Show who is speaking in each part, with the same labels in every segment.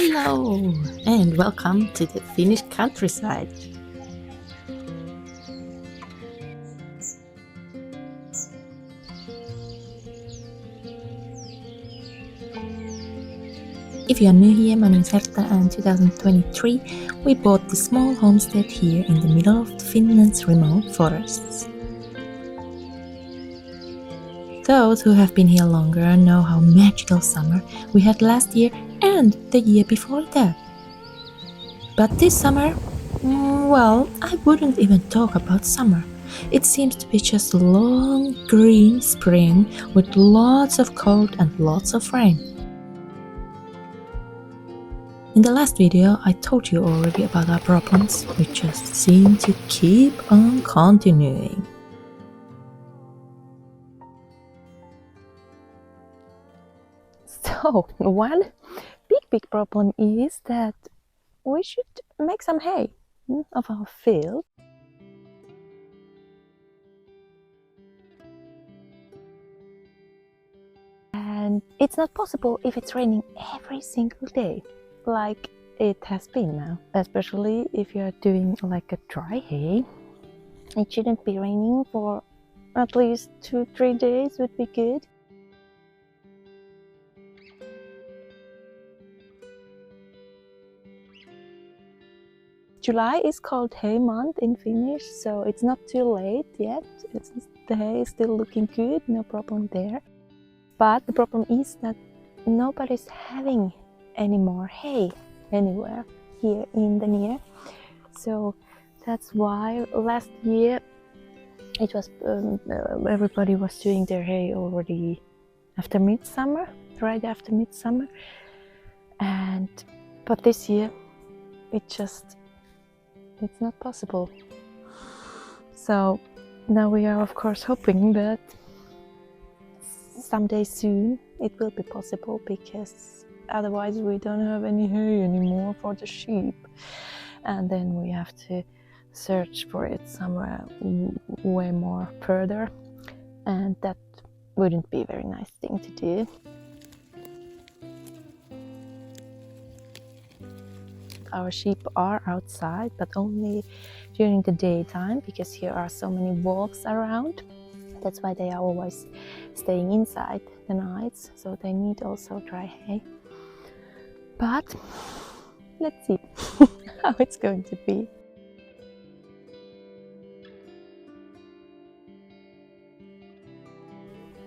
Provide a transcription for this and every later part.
Speaker 1: Hello and welcome to the Finnish countryside. If you are new here, my name is Herta and in 2023 we bought this small homestead here in the middle of Finland's remote forests. Those who have been here longer know how magical summer we had last year and the year before that. But this summer, well, I wouldn't even talk about summer. It seems to be just a long green spring with lots of cold and lots of rain. In the last video, I told you already about our problems, which just seem to keep on continuing. So, one big problem is that we should make some hay of our field. And it's not possible if it's raining every single day, like it has been now. Especially if you're doing like a dry hay. It shouldn't be raining for at least 2-3 days would be good. July is called hay month in Finnish, so it's not too late yet. The hay is still looking good, no problem there. But the problem is that nobody's having any more hay anywhere here in the near. So that's why last year it was everybody was doing their hay already after midsummer, right after midsummer. But this year it's not possible. So now we are of course hoping that someday soon it will be possible, because otherwise we don't have any hay anymore for the sheep, and then we have to search for it somewhere way more further, and that wouldn't be a very nice thing to do. Our sheep are outside, but only during the daytime, because here are so many wolves around. That's why they are always staying inside the nights, so they need also dry hay. But let's see how it's going to be.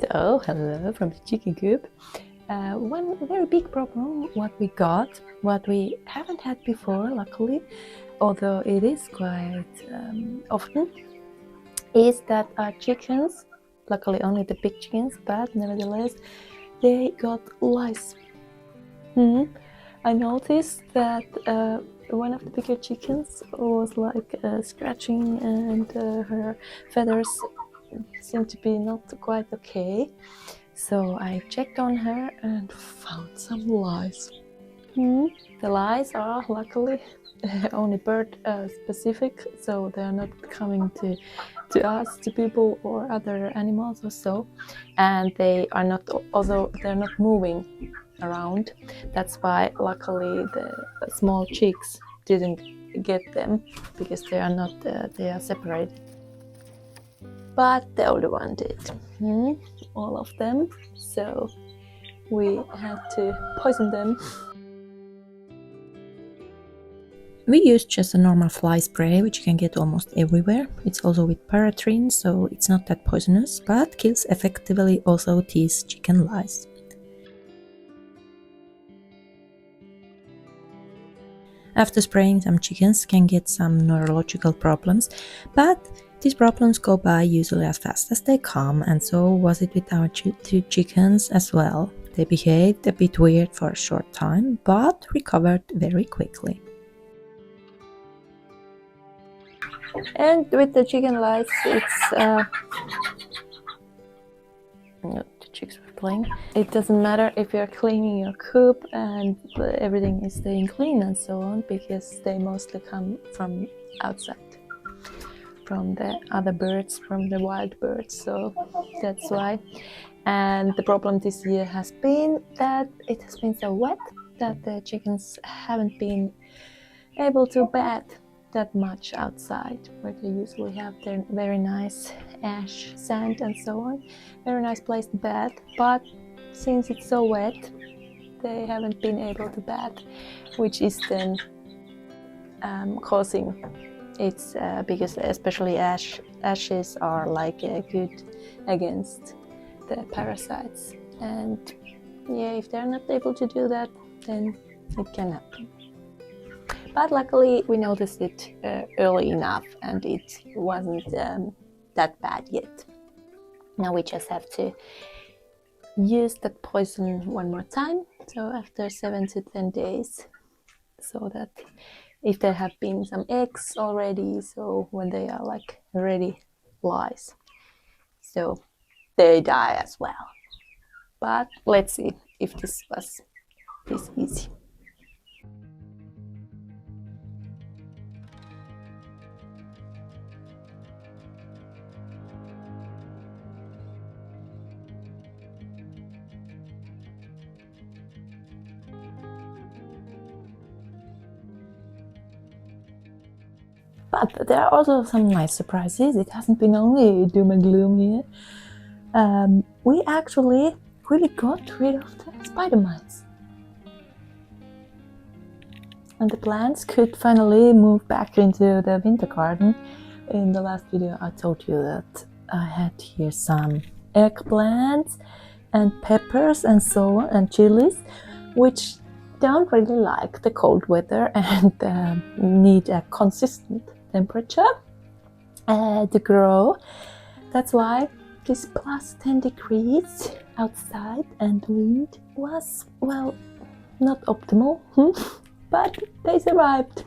Speaker 1: So, hello from the chicken coop. One very big problem what we haven't had before, luckily, although it is quite often, is that our chickens, luckily only the big chickens, but nevertheless, they got lice. I noticed that one of the bigger chickens was like scratching, and her feathers seemed to be not quite okay. So I checked on her and found some lice. The lice are luckily only bird specific, so they're not coming to us, to people or other animals or so, and they are not, although they're not moving around. That's why luckily the small chicks didn't get them, because they are not they are separated. But the older one did, all of them, so we had to poison them. We use just a normal fly spray, which you can get almost everywhere. It's also with paraffin, so it's not that poisonous, but kills effectively also these chicken lice. After spraying, some chickens can get some neurological problems, but these problems go by usually as fast as they come, and so was it with our two chickens as well. They behaved a bit weird for a short time, but recovered very quickly. And with the chicken lice, it's the chicks were playing. It doesn't matter if you're cleaning your coop and everything is staying clean and so on, because they mostly come from outside, from the other birds, from the wild birds, so that's why. And the problem this year has been that it has been so wet that the chickens haven't been able to bed that much outside, where they usually have their very nice ash, sand and so on. Very nice place to bed, but since it's so wet, they haven't been able to bed, which is then causing its because especially ashes are like good against the parasites, and yeah, if they're not able to do that, then it can happen. But luckily we noticed it early enough, and it wasn't that bad yet. Now we just have to use that poison one more time, so after 7 to 10 days, so that if there have been some eggs already, so when they are like ready lice, so they die as well. But let's see if this was this easy. But there are also some nice surprises. It hasn't been only doom and gloom here. We actually really got rid of the spider mites. And the plants could finally move back into the winter garden. In the last video I told you that I had here some eggplants and peppers and so on, and chilies, which don't really like the cold weather and need a consistent temperature to grow. That's why this plus 10 degrees outside and wind was, well, not optimal, but they survived,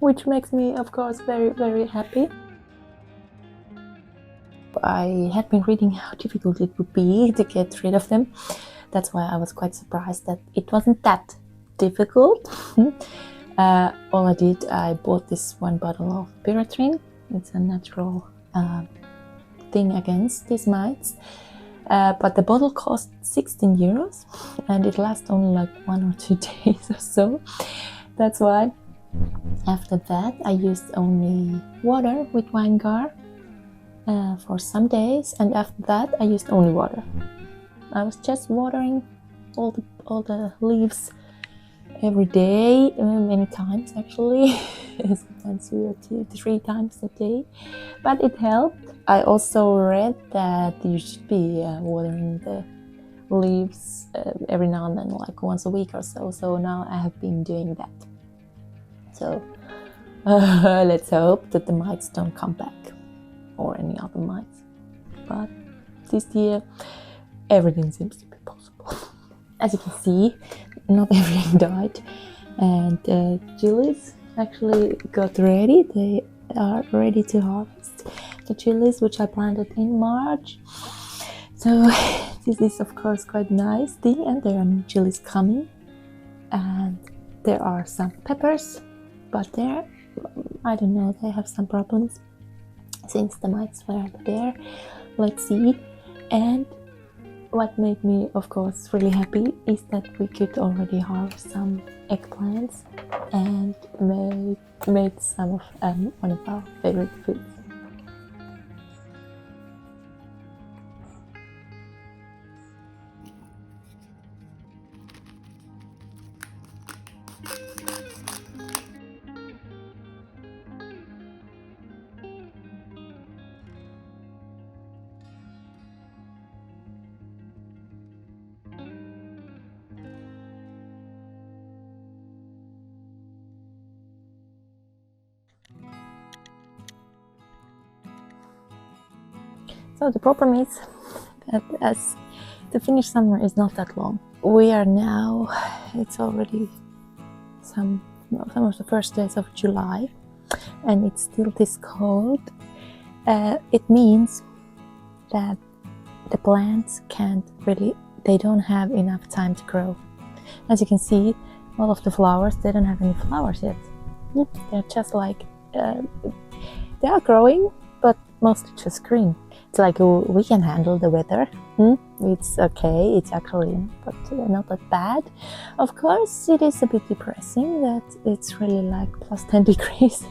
Speaker 1: which makes me of course very, very happy. I had been reading how difficult it would be to get rid of them. That's why I was quite surprised that it wasn't that difficult. All I did, I bought this one bottle of Pyrethrine. It's a natural thing against these mites. But the bottle cost 16 euros and it lasts only like 1 or 2 days or so. That's why after that I used only water with vinegar for some days, and after that I used only water. I was just watering all the leaves every day, many times actually, sometimes 2 or 3 times a day, but it helped. I also read that you should be watering the leaves every now and then, like once a week or so. So now I have been doing that. So let's hope that the mites don't come back, or any other mites. But this year everything seems to be possible. As you can see, not everything died, and the chilies actually got ready. They are ready to harvest the chilies, which I planted in March. So this is of course quite a nice thing, and there are new chilies coming, and there are some peppers, but I don't know, they have some problems since the mites were there. Let's see. And what made me of course really happy is that we could already harvest some eggplants and made some of one of our favorite foods. So the problem is that as the Finnish summer is not that long. We are now, it's already some of the first days of July, and it's still this cold. It means that the plants they don't have enough time to grow. As you can see, all of the flowers, they don't have any flowers yet. They're just like, they are growing, but mostly just green. It's like we can handle the weather, It's okay, it's actually not that bad. Of course, it is a bit depressing that it's really like plus 10 degrees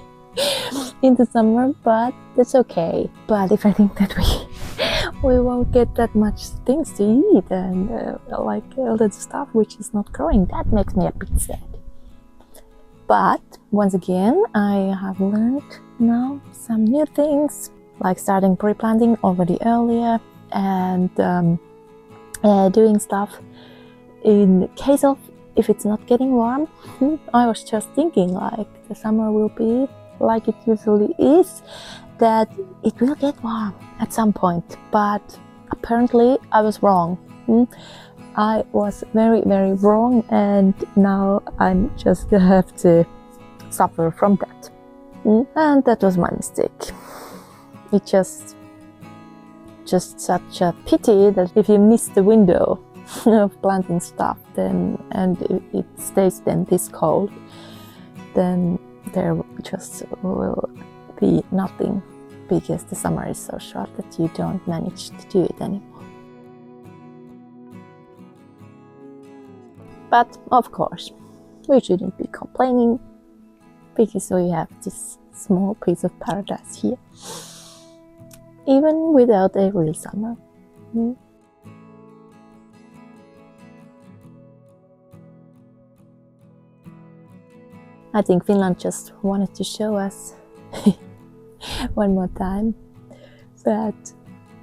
Speaker 1: in the summer, but it's okay. But if I think that we won't get that much things to eat and like all that stuff which is not growing, that makes me a bit sad. But once again, I have learned now some new things, like starting pre-planting already earlier and doing stuff in case of if it's not getting warm. I was just thinking like the summer will be like it usually is, that it will get warm at some point, but apparently I was wrong. I was very, very wrong, and now I'm just gonna have to suffer from that. And that was my mistake. It's just such a pity that if you miss the window of planting stuff, then and it stays then this cold, then there just will be nothing, because the summer is so short that you don't manage to do it anymore. But of course, we shouldn't be complaining, because we have this small piece of paradise here, even without a real summer. I think Finland just wanted to show us one more time that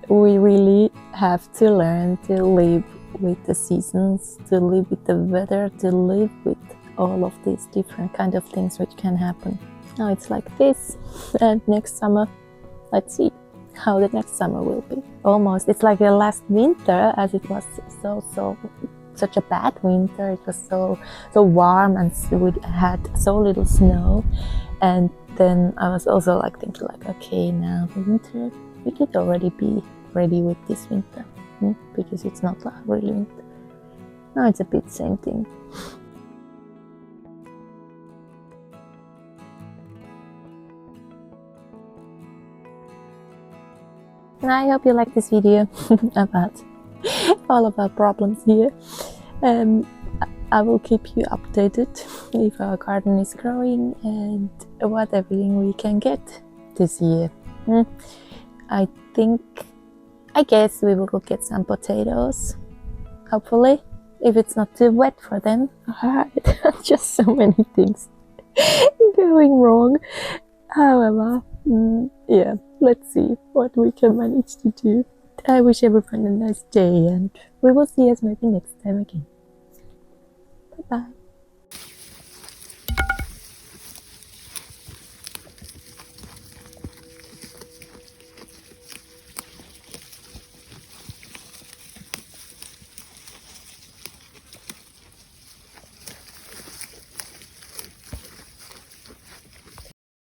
Speaker 1: we really have to learn to live with the seasons, to live with the weather, to live with all of these different kind of things which can happen. Now it's like this, and next summer, let's see how the next summer will be. Almost, it's like the last winter, as it was such a bad winter. It was so warm, and we had so little snow. And then I was also like thinking like, okay, now the winter, we could already be ready with this winter, because it's not like really winter. Now it's a bit same thing. And I hope you like this video about all of our problems here. I will keep you updated if our garden is growing and what everything we can get this year. I guess we will get some potatoes, hopefully, if it's not too wet for them. Just so many things going wrong. However, yeah, let's see what we can manage to do. I wish everyone a nice day, and we will see us maybe next time again. Bye-bye.